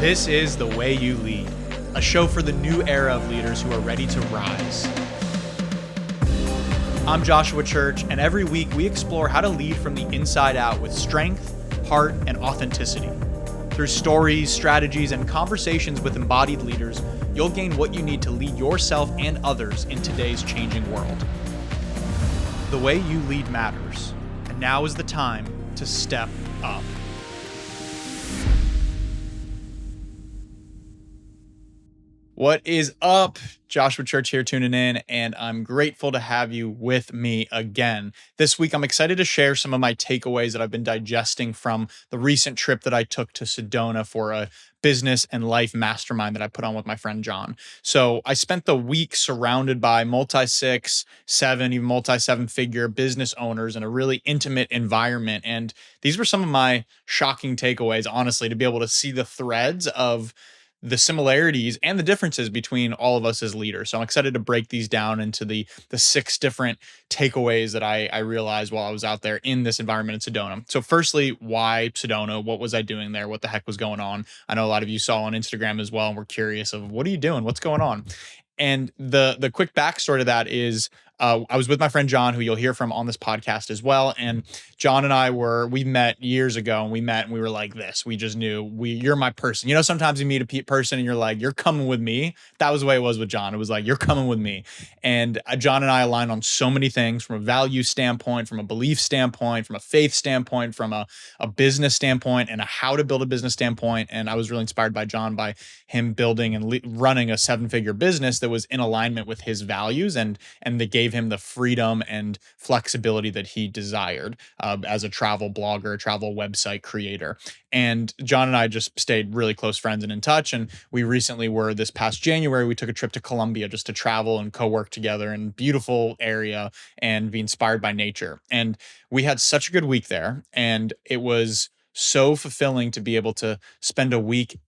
This is The Way You Lead, a show for the new era of leaders who are ready to rise. I'm Joshua Church, and every week we explore how to lead from the inside out with strength, heart, and authenticity. Through stories, strategies, and conversations with embodied leaders, you'll gain what you need to lead yourself and others in today's changing world. The way you lead matters, and now is the time to step up. What is up? Joshua Church here tuning in, and I'm grateful to have you with me again. This week, I'm excited to share some of my takeaways that I've been digesting from the recent trip that I took to Sedona for a business and life mastermind that I put on with my friend John. So I spent the week surrounded by multi-6, 7, even multi-7-figure business owners in a really intimate environment. And these were some of my shocking takeaways, honestly, to be able to see the threads of the similarities and the differences between all of us as leaders. So I'm excited to break these down into the 6 different takeaways that I realized while I was out there in this environment in Sedona. So firstly, why Sedona? What was I doing there? What the heck was going on? I know a lot of you saw on Instagram as well and were curious of what are you doing? What's going on? And the quick backstory to that is I was with my friend John, who you'll hear from on this podcast as well. And John and we met years ago, and we were like this. We just knew you're my person. You know, sometimes you meet a person and you're like, you're coming with me. That was the way it was with John. It was like, you're coming with me. And John and I align on so many things from a value standpoint, from a belief standpoint, from a faith standpoint, from a business standpoint, and a how to build a business standpoint. And I was really inspired by John, by him building and running a 7-figure business that was in alignment with his values and that gave him the freedom and flexibility that he desired as a travel blogger, travel website creator. And John and I just stayed really close friends and in touch. And we recently this past January, we took a trip to Colombia just to travel and co-work together in a beautiful area and be inspired by nature. And we had such a good week there. And it was so fulfilling to be able to spend a week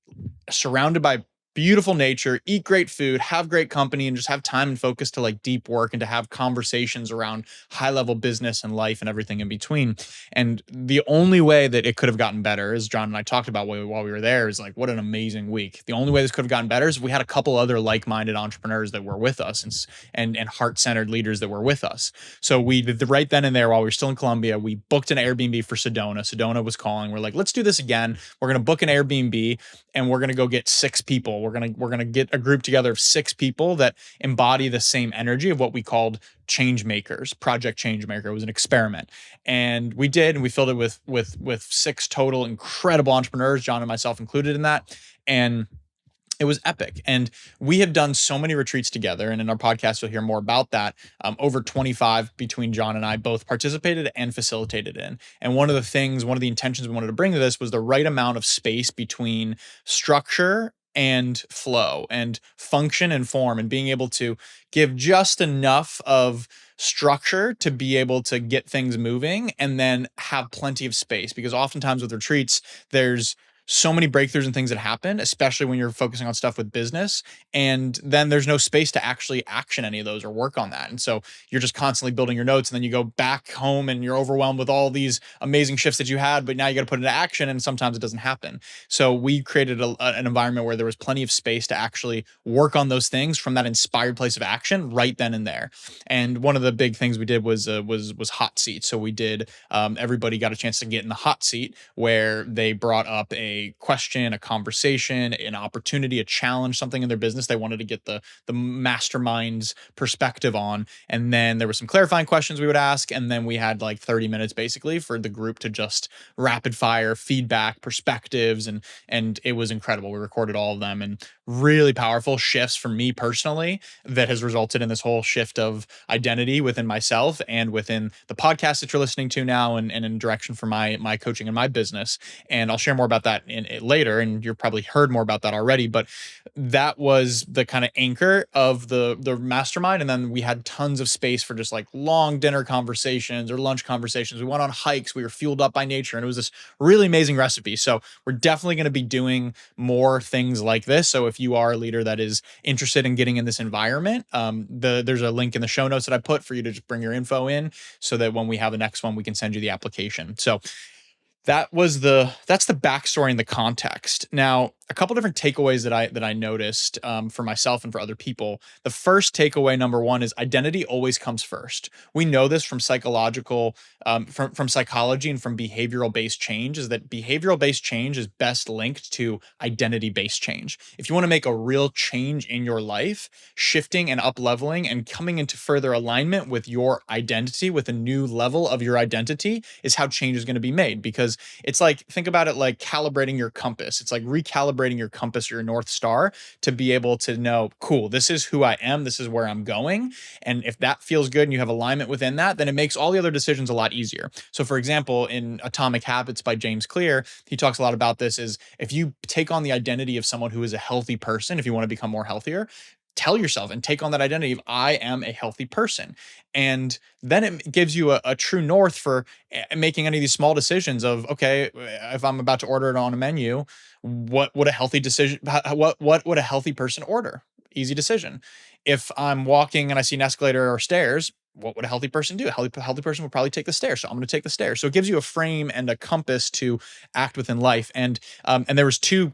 surrounded by beautiful nature, eat great food, have great company, and just have time and focus to like deep work and to have conversations around high level business and life and everything in between. And the only way that it could have gotten better, as John and I talked about while we were there, is like, what an amazing week. The only way this could have gotten better is if we had a couple other like-minded entrepreneurs that were with us and heart-centered leaders that were with us. So we did right then and there, while we were still in Colombia, we booked an Airbnb for Sedona. Sedona was calling. We're like, let's do this again. We're going to book an Airbnb and we're going to go get 6 people. We're going to get a group together of 6 people that embody the same energy of what we called change makers. Project Change Maker. It was an experiment. And we did, and we filled it with 6 total incredible entrepreneurs, John and myself included in that. And it was epic. And we have done so many retreats together. And in our podcast, you'll hear more about that. Over 25 between John and I both participated and facilitated in. And one of the intentions we wanted to bring to this was the right amount of space between structure and flow and function and form, and being able to give just enough of structure to be able to get things moving and then have plenty of space. Because oftentimes with retreats, there's so many breakthroughs and things that happen, especially when you're focusing on stuff with business. And then there's no space to actually action any of those or work on that. And so you're just constantly building your notes, and then you go back home and you're overwhelmed with all these amazing shifts that you had, but now you got to put it into action, and sometimes it doesn't happen. So we created an environment where there was plenty of space to actually work on those things from that inspired place of action right then and there. And one of the big things we did was hot seats. So we did, everybody got a chance to get in the hot seat, where they brought up a question, a conversation, an opportunity, a challenge, something in their business they wanted to get the mastermind's perspective on. And then there were some clarifying questions we would ask. And then we had like 30 minutes basically for the group to just rapid fire feedback, perspectives. And it was incredible. We recorded all of them, and really powerful shifts for me personally that has resulted in this whole shift of identity within myself and within the podcast that you're listening to now, and in direction for my coaching and my business. And I'll share more about that later, and you've probably heard more about that already, but that was the kind of anchor of the mastermind. And then we had tons of space for just like long dinner conversations or lunch conversations. We went on hikes. We were fueled up by nature, and it was this really amazing recipe. So we're definitely going to be doing more things like this. So if you are a leader that is interested in getting in this environment, there's a link in the show notes that I put for you to just bring your info in, so that when we have the next one, we can send you the application. So that's the backstory and the context. Now, a couple different takeaways that I noticed for myself and for other people. The first takeaway, number one, is identity always comes first. We know this from from psychology and from behavioral based change. Is that behavioral based change is best linked to identity based change. If you want to make a real change in your life, shifting and up leveling and coming into further alignment with your identity, with a new level of your identity, is how change is going to be made. Because it's like, think about it like calibrating your compass. It's like recalibrating your compass, your North Star, to be able to know, cool, this is who I am, this is where I'm going. And if that feels good and you have alignment within that, then it makes all the other decisions a lot easier. So for example, in Atomic Habits by James Clear, he talks a lot about this, is if you take on the identity of someone who is a healthy person, if you want to become more healthier, tell yourself and take on that identity of I am a healthy person. And then it gives you a true north for making any of these small decisions of, okay, if I'm about to order it on a menu, what would a healthy decision, what would a healthy person order? Easy decision. If I'm walking and I see an escalator or stairs, what would a healthy person do? A healthy person would probably take the stairs. So I'm going to take the stairs. So it gives you a frame and a compass to act within life. And there was two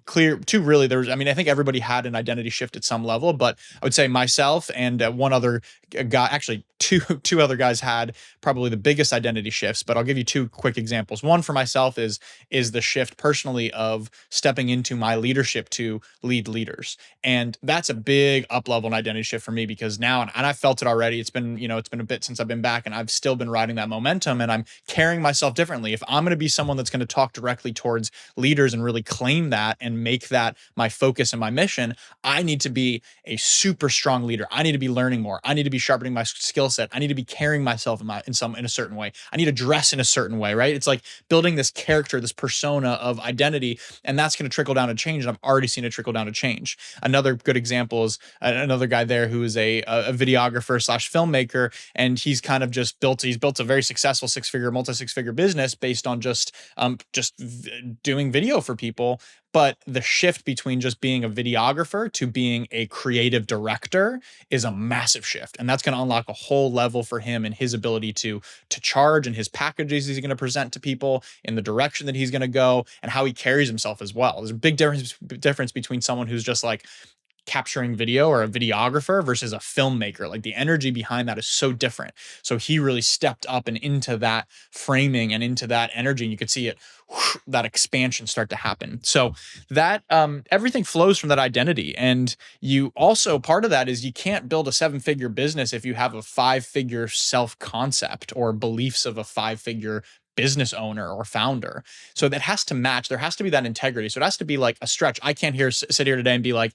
really, there was, I mean, I think everybody had an identity shift at some level, but I would say myself and one other guy, actually two other guys had probably the biggest identity shifts, but I'll give you two quick examples. One for myself is the shift personally of stepping into my leadership to lead leaders. And that's a big up level and identity shift for me, because now, and I've felt it already. It's been a bit since I've been back, and I've still been riding that momentum, and I'm carrying myself differently. If I'm going to be someone that's going to talk directly towards leaders and really claim that and make that my focus and my mission, I need to be a super strong leader. I need to be learning more. I need to be sharpening my skill set. I need to be carrying myself in a certain way. I need to dress in a certain way, right? It's like building this character, this persona of identity, and that's going to trickle down to change. And I've already seen it trickle down to change. Another good example is another guy there who is a videographer slash filmmaker, and he's kind of he's built a very successful multi-six-figure business based on just doing video for people. But the shift between just being a videographer to being a creative director is a massive shift. And that's going to unlock a whole level for him and his ability to charge, and his packages he's going to present to people, in the direction that he's going to go, and how he carries himself as well. There's a big difference between someone who's just like capturing video or a videographer versus a filmmaker. Like the energy behind that is so different. So he really stepped up and into that framing and into that energy, and you could see it, that expansion start to happen. So that everything flows from that identity. And you also, part of that is you can't build a 7-figure business if you have a 5-figure self concept or beliefs of a 5-figure business owner or founder. So that has to match. There has to be that integrity. So it has to be like a stretch. I can't sit here today and be like,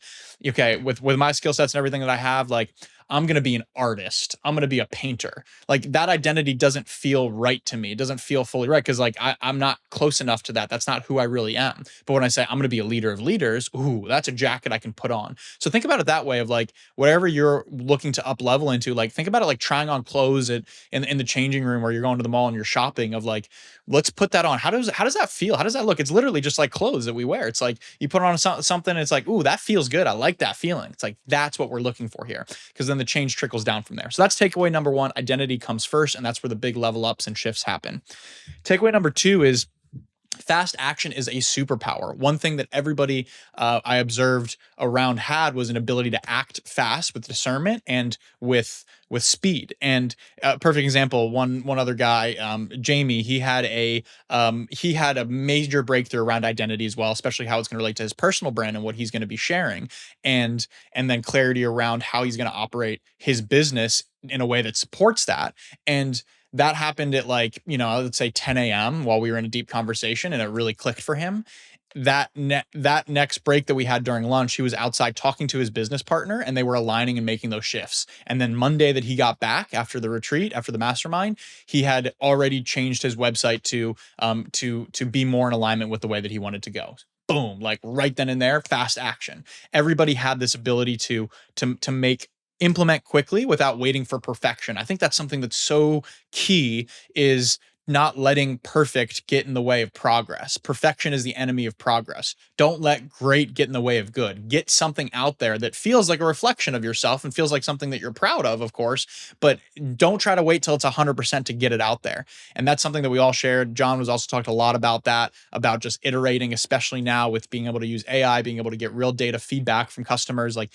okay, with my skill sets and everything that I have, like, I'm going to be an artist. I'm going to be a painter. Like that identity doesn't feel right to me. It doesn't feel fully right, because like I'm not close enough to that. That's not who I really am. But when I say I'm going to be a leader of leaders, ooh, that's a jacket I can put on. So think about it that way, of like whatever you're looking to up level into, like think about it like trying on clothes in the changing room, where you're going to the mall and you're shopping, of like, let's put that on. How does that feel? How does that look? It's literally just like clothes that we wear. It's like you put on something and it's like, ooh, that feels good. I like that feeling. It's like, that's what we're looking for here, because then the change trickles down from there. So that's takeaway number one. Identity comes first, and that's where the big level ups and shifts happen. Takeaway number two is fast action is a superpower. One thing that everybody I observed around had was an ability to act fast with discernment and with speed. And perfect example, one other guy, Jamie, he had a major breakthrough around identity as well, especially how it's going to relate to his personal brand and what he's going to be sharing, and then clarity around how he's going to operate his business in a way that supports that. And that happened at like, let's say 10 a.m. while we were in a deep conversation, and it really clicked for him. That next break that we had during lunch, he was outside talking to his business partner, and they were aligning and making those shifts. And then Monday that he got back after the retreat, after the mastermind, he had already changed his website to be more in alignment with the way that he wanted to go. Boom, like right then and there, fast action. Everybody had this ability to implement quickly without waiting for perfection. I think that's something that's so key, is not letting perfect get in the way of progress. Perfection is the enemy of progress. Don't let great get in the way of good. Get something out there that feels like a reflection of yourself and feels like something that you're proud of course, but don't try to wait till it's 100% to get it out there. And that's something that we all shared. John was also talked a lot about that, about just iterating, especially now with being able to use AI, being able to get real data feedback from customers, like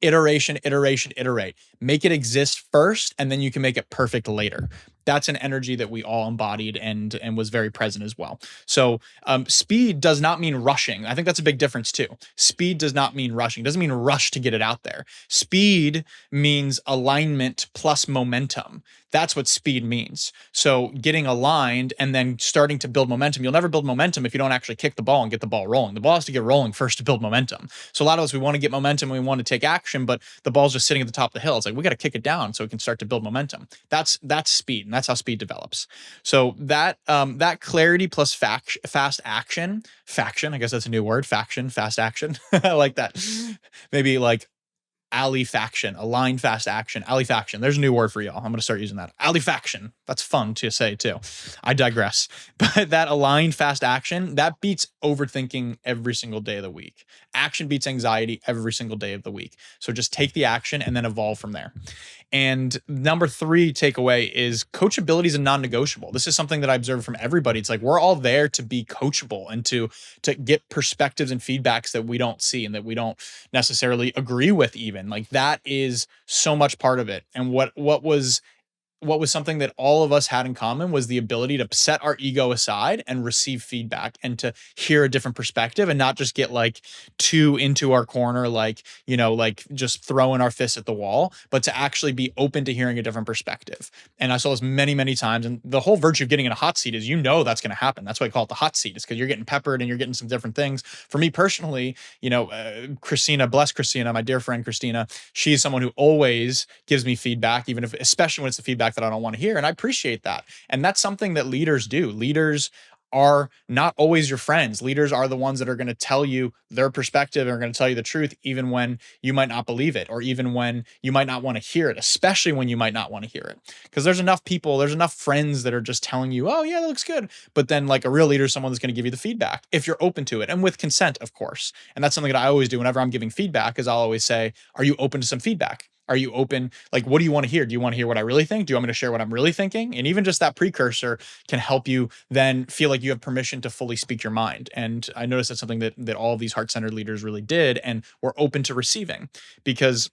iteration, iteration, iterate. Make it exist first, and then you can make it perfect later. That's an energy that we all embodied and was very present as well. So speed does not mean rushing. I think that's a big difference too. Speed does not mean rushing. It doesn't mean rush to get it out there. Speed means alignment plus momentum. That's what speed means. So getting aligned and then starting to build momentum. You'll never build momentum if you don't actually kick the ball and get the ball rolling. The ball has to get rolling first to build momentum. So a lot of us, we want to get momentum, we want to take action, but the ball's just sitting at the top of the hill. It's like, we got to kick it down so it can start to build momentum. That's speed, and that's how speed develops. So that clarity plus fast action, faction, I guess that's a new word, faction, fast action. I like that. Maybe like Alifaction, align fast action, Alifaction. There's a new word for y'all. I'm going to start using that. Alifaction. That's fun to say too. I digress. But that aligned fast action, that beats overthinking every single day of the week. Action beats anxiety every single day of the week. So just take the action and then evolve from there. And number 3 takeaway is coachability is a non-negotiable. This is something that I observe from everybody. It's like, we're all there to be coachable and to get perspectives and feedbacks that we don't see and that we don't necessarily agree with even. Like, that is so much part of it. And what was something that all of us had in common was the ability to set our ego aside and receive feedback and to hear a different perspective and not just get like too into our corner, like, you know, like just throwing our fists at the wall, but to actually be open to hearing a different perspective. And I saw this many, many times. And the whole virtue of getting in a hot seat is, you know, that's going to happen. That's why I call it the hot seat, is because you're getting peppered and you're getting some different things. For me personally, you know, Christina, bless Christina, my dear friend Christina, she's someone who always gives me feedback, even if, especially when it's the feedback that I don't want to hear. And I appreciate that. And that's something that leaders do. Leaders are not always your friends. Leaders are the ones that are going to tell you their perspective and are going to tell you the truth, even when you might not believe it, or even when you might not want to hear it, especially when you might not want to hear it. Because there's enough people, there's enough friends that are just telling you, oh yeah, that looks good. But then like a real leader is someone that's going to give you the feedback if you're open to it and with consent, of course. And that's something that I always do whenever I'm giving feedback, is I'll always say, are you open to some feedback? Are you open? Like, what do you want to hear? Do you want to hear what I really think? Do you want me to share what I'm really thinking? And even just that precursor can help you then feel like you have permission to fully speak your mind. And I noticed that's something that all of these heart-centered leaders really did and were open to receiving, because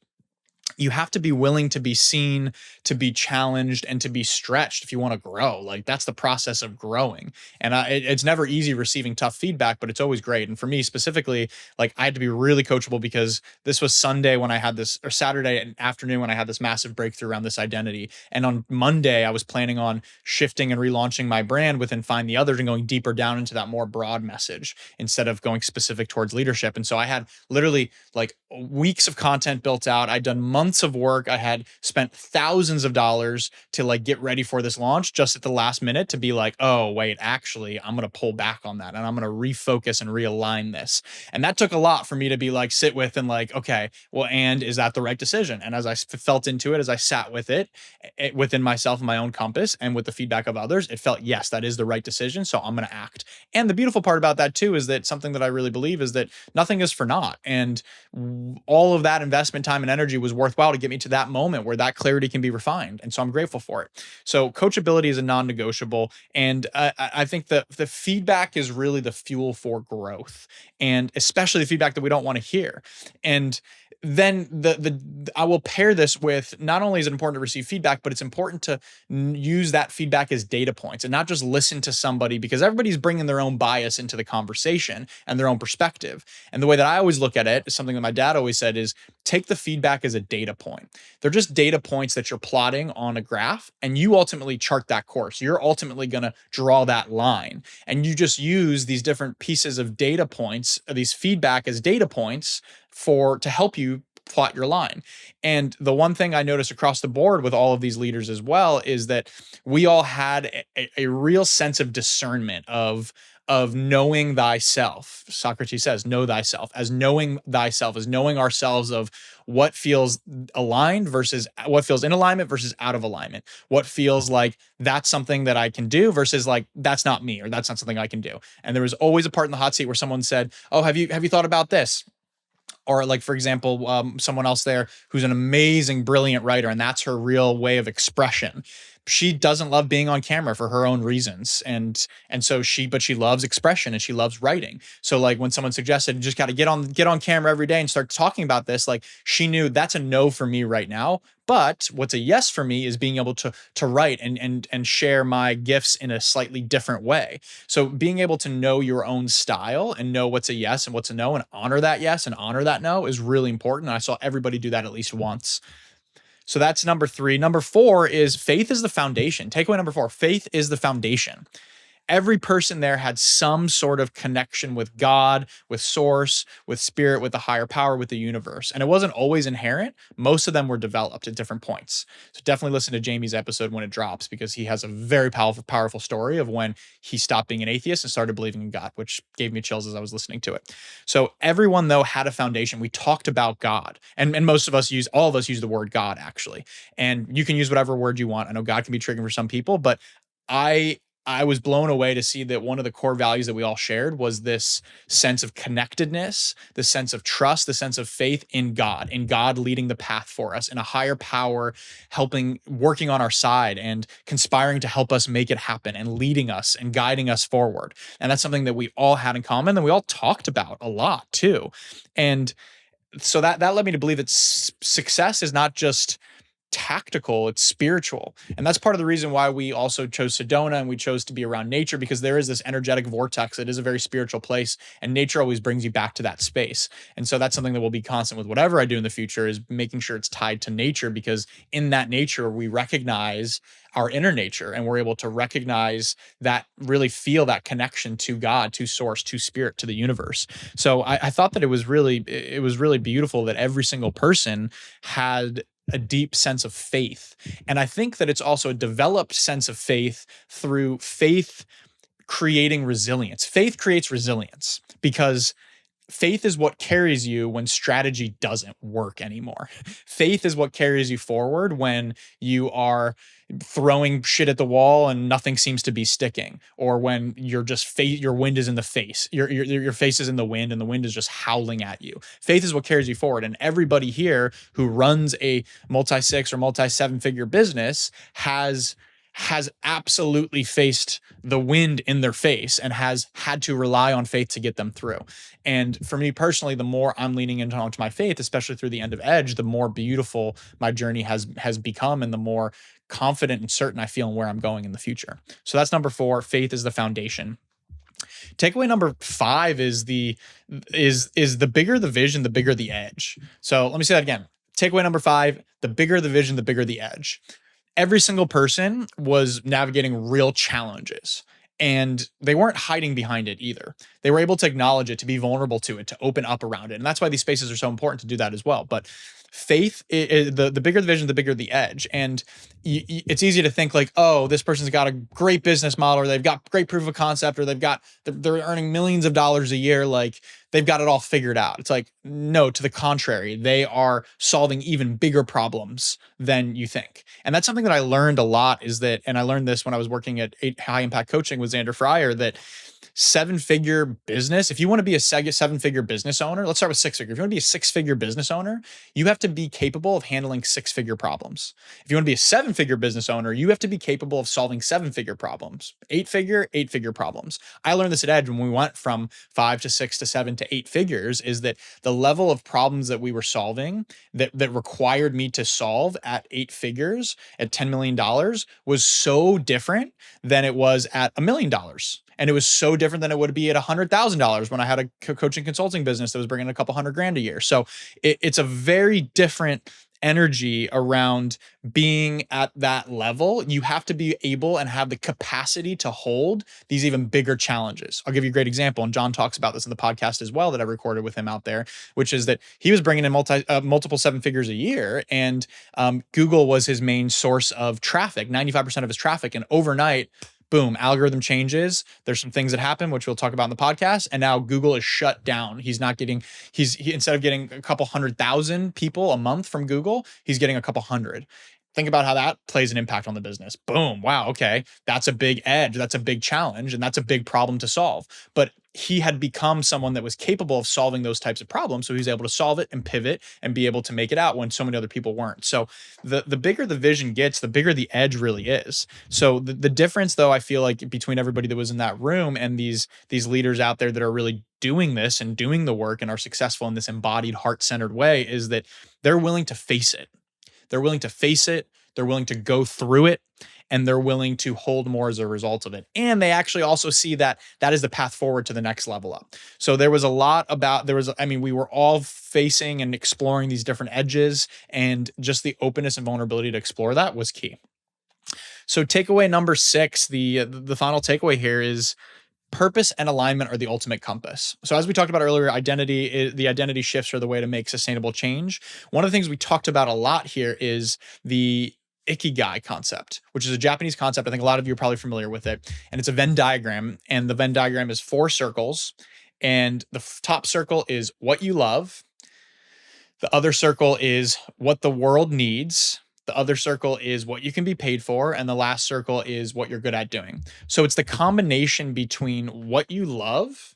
you have to be willing to be seen, to be challenged, and to be stretched if you want to grow. Like, that's the process of growing. And it's never easy receiving tough feedback, but it's always great. And for me specifically, like, I had to be really coachable, because this was Sunday when I had this, or Saturday afternoon when I had this massive breakthrough around this identity. And on Monday, I was planning on shifting and relaunching my brand within Find the Others and going deeper down into that more broad message instead of going specific towards leadership. And so I had literally like weeks of content built out. I'd done months of work. I had spent thousands of dollars to like get ready for this launch, just at the last minute to be like, oh wait, actually I'm going to pull back on that and I'm going to refocus and realign this. And that took a lot for me to be like, sit with and like, okay, well, and is that the right decision? And as I felt into it, as I sat with it within myself and my own compass and with the feedback of others, it felt, yes, that is the right decision. So I'm going to act. And the beautiful part about that too, is that something that I really believe is that nothing is for naught. And all of that investment, time, and energy was worthwhile to get me to that moment where that clarity can be refined. And so I'm grateful for it. So coachability is a non-negotiable. And I think that the feedback is really the fuel for growth, and especially the feedback that we don't want to hear. And then I will pair this with, not only is it important to receive feedback, but it's important to use that feedback as data points and not just listen to somebody, because everybody's bringing their own bias into the conversation and their own perspective. And the way that I always look at it is something that my dad always said, is take the feedback as a data point. They're just data points that you're plotting on a graph, and you ultimately chart that course. You're ultimately going to draw that line, and you just use these different pieces of data points, these feedback as data points to help you plot your line. And the one thing I noticed across the board with all of these leaders as well is that we all had a real sense of discernment of knowing thyself. Socrates says, know thyself, as knowing thyself, as knowing ourselves, of what feels aligned versus what feels in alignment versus out of alignment. What feels like that's something that I can do versus like that's not me, or that's not something I can do. And there was always a part in the hot seat where someone said, "Oh, have you thought about this?" Or like, for example, someone else there who's an amazing, brilliant writer, and that's her real way of expression. She doesn't love being on camera for her own reasons. And so but she loves expression and she loves writing. So like when someone suggested, you just got to get on camera every day and start talking about this, like she knew that's a no for me right now. But what's a yes for me is being able to write and share my gifts in a slightly different way. So being able to know your own style and know what's a yes and what's a no, and honor that yes and honor that no, is really important. I saw everybody do that at least once. So that's number 3. Number 4 is faith is the foundation. Takeaway number 4, faith is the foundation. Every person there had some sort of connection with God, with source, with spirit, with the higher power, with the universe. And it wasn't always inherent. Most of them were developed at different points. So definitely listen to Jamie's episode when it drops, because he has a very powerful story of when he stopped being an atheist and started believing in God, which gave me chills as I was listening to it. So everyone, though, had a foundation. We talked about God. And all of us use the word God, actually. And you can use whatever word you want. I know God can be triggering for some people, but I was blown away to see that one of the core values that we all shared was this sense of connectedness, the sense of trust, the sense of faith in God leading the path for us, in a higher power, working on our side and conspiring to help us make it happen and leading us and guiding us forward. And that's something that we all had in common, and we all talked about a lot too. And so that led me to believe that success is not just tactical, it's spiritual. And that's part of the reason why we also chose Sedona and we chose to be around nature, because there is this energetic vortex. It is a very spiritual place, and nature always brings you back to that space. And so that's something that will be constant with whatever I do in the future, is making sure it's tied to nature, because in that nature, we recognize our inner nature, and we're able to recognize that, really feel that connection to God, to source, to spirit, to the universe. So I thought that it was really beautiful that every single person had a deep sense of faith. And I think that it's also a developed sense of faith through faith creating resilience. Faith creates resilience, because faith is what carries you when strategy doesn't work anymore. Faith is what carries you forward when you are throwing shit at the wall and nothing seems to be sticking, or when you're just your wind is in the face, your face is in the wind and the wind is just howling at you. Faith is what carries you forward. And everybody here who runs a multi-6 or multi-7 figure business has absolutely faced the wind in their face and has had to rely on faith to get them through. And for me personally, the more I'm leaning into my faith, especially through the end of Edge, the more beautiful my journey has become, and the more confident and certain I feel in where I'm going in the future. So that's number 4. Faith is the foundation. Takeaway number 5 is the bigger the vision, the bigger the edge. So let me say that again. Takeaway number 5, the bigger the vision, the bigger the edge. Every single person was navigating real challenges, and they weren't hiding behind it either. They were able to acknowledge it, to be vulnerable to it, to open up around it. And that's why these spaces are so important to do that as well. But faith, the bigger the vision, the bigger the edge. And it's easy to think like, oh, this person's got a great business model, or they've got great proof of concept, or they're earning millions of dollars a year. Like they've got it all figured out. It's like, no, to the contrary, they are solving even bigger problems than you think. And that's something that I learned a lot, and I learned this when I was working at High Impact Coaching with Xander Fryer, that 7-figure business, if you want to be a 7-figure business owner, let's start with 6-figure. If you want to be a 6-figure business owner, you have to be capable of handling 6-figure problems. If you want to be a 7-figure business owner, you have to be capable of solving 7-figure problems, 8-figure problems. I learned this at Edge when we went from 5 to 6 to 7 to 8 figures, is that the level of problems that we were solving that required me to solve at 8 figures at $10 million was so different than it was at $1 million. And it was so different than it would be at $100,000 when I had a coaching consulting business that was bringing a couple $100,000 a year. So it's a very different energy around being at that level, you have to be able and have the capacity to hold these even bigger challenges. I'll give you a great example, and John talks about this in the podcast as well that I recorded with him out there, which is that he was bringing in multiple seven figures a year, and Google was his main source of traffic, 95% of his traffic, and overnight, boom, algorithm changes. There's some things that happen, which we'll talk about in the podcast. And now Google is shut down. He's not getting, instead of getting a couple 100,000 people a month from Google, he's getting a couple hundred. Think about how that plays an impact on the business. Boom. Wow. Okay. That's a big edge. That's a big challenge. And that's a big problem to solve. But he had become someone that was capable of solving those types of problems. So he was able to solve it and pivot and be able to make it out when so many other people weren't. So the bigger the vision gets, the bigger the edge really is. So the difference, though, I feel like between everybody that was in that room and these leaders out there that are really doing this and doing the work and are successful in this embodied, heart-centered way is that they're willing to face it. They're willing to face it. They're willing to go through it, and they're willing to hold more as a result of it. And they actually also see that that is the path forward to the next level up. So there was a lot about, we were all facing and exploring these different edges, and just the openness and vulnerability to explore that was key. So takeaway number 6, the final takeaway here is purpose and alignment are the ultimate compass. So as we talked about earlier, the identity shifts are the way to make sustainable change. One of the things we talked about a lot here is the Ikigai concept, which is a Japanese concept. I think a lot of you are probably familiar with it. And it's a Venn diagram. And the Venn diagram is 4 circles. And the top circle is what you love. The other circle is what the world needs. The other circle is what you can be paid for. And the last circle is what you're good at doing. So it's the combination between what you love,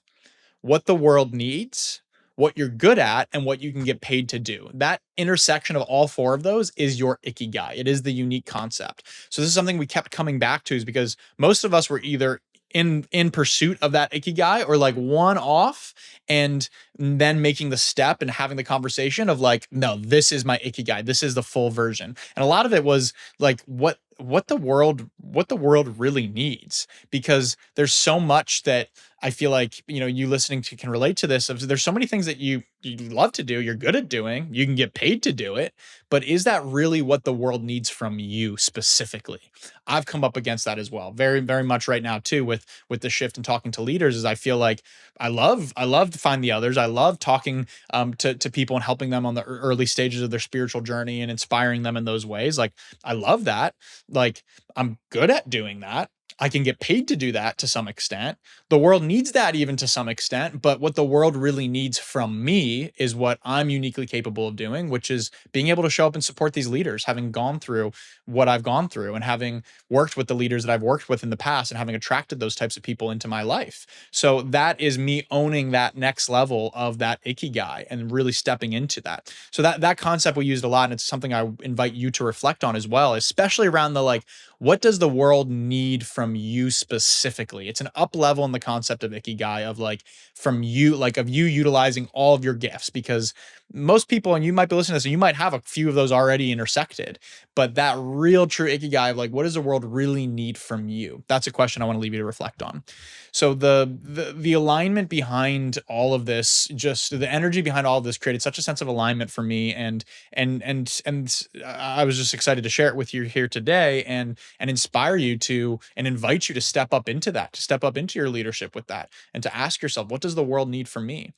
what the world needs, what you're good at, and what you can get paid to do. That intersection of all 4 of those is your Ikigai. It is the unique concept. So this is something we kept coming back to, is because most of us were either in pursuit of that Ikigai or like one off, and then making the step and having the conversation of like, no, this is my Ikigai. This is the full version. And a lot of it was like what the world really needs, because there's so much that I feel like, you listening to can relate to this. There's so many things that you love to do, you're good at doing, you can get paid to do it, but is that really what the world needs from you specifically? I've come up against that as well, very, very much right now too, with the shift and talking to leaders. Is I feel like I love to find the others. I love talking to people and helping them on the early stages of their spiritual journey and inspiring them in those ways. Like, I love that. Like, I'm good at doing that. I can get paid to do that to some extent. The world needs that even to some extent, but what the world really needs from me is what I'm uniquely capable of doing, which is being able to show up and support these leaders, having gone through what I've gone through and having worked with the leaders that I've worked with in the past and having attracted those types of people into my life. So that is me owning that next level of that Ikigai and really stepping into that. So that concept we used a lot, and it's something I invite you to reflect on as well, especially around the like, what does the world need from you specifically? It's an up level in the concept of Ikigai of like, from you, like of you utilizing all of your gifts, because most people, and you might be listening to this, and you might have a few of those already intersected, but that real true Ikigai of like, what does the world really need from you? That's a question I want to leave you to reflect on. So the alignment behind all of this, just the energy behind all of this created such a sense of alignment for me. And I was just excited to share it with you here today and inspire you to, and invite you to step up into that, to step up into your leadership with that, and to ask yourself, what does the world need from me?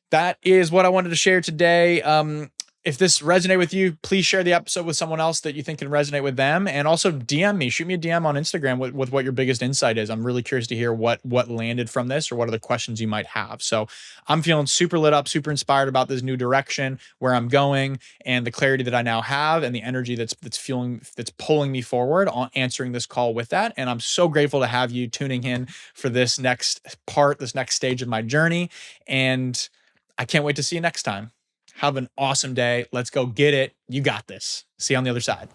That is what I wanted to share today. If this resonated with you, please share the episode with someone else that you think can resonate with them. And also DM me, shoot me a DM on Instagram with what your biggest insight is. I'm really curious to hear what landed from this, or what other questions you might have. So I'm feeling super lit up, super inspired about this new direction, where I'm going, and the clarity that I now have, and the energy that's pulling me forward on answering this call with that. And I'm so grateful to have you tuning in for this next part, this next stage of my journey. And I can't wait to see you next time. Have an awesome day. Let's go get it. You got this. See you on the other side.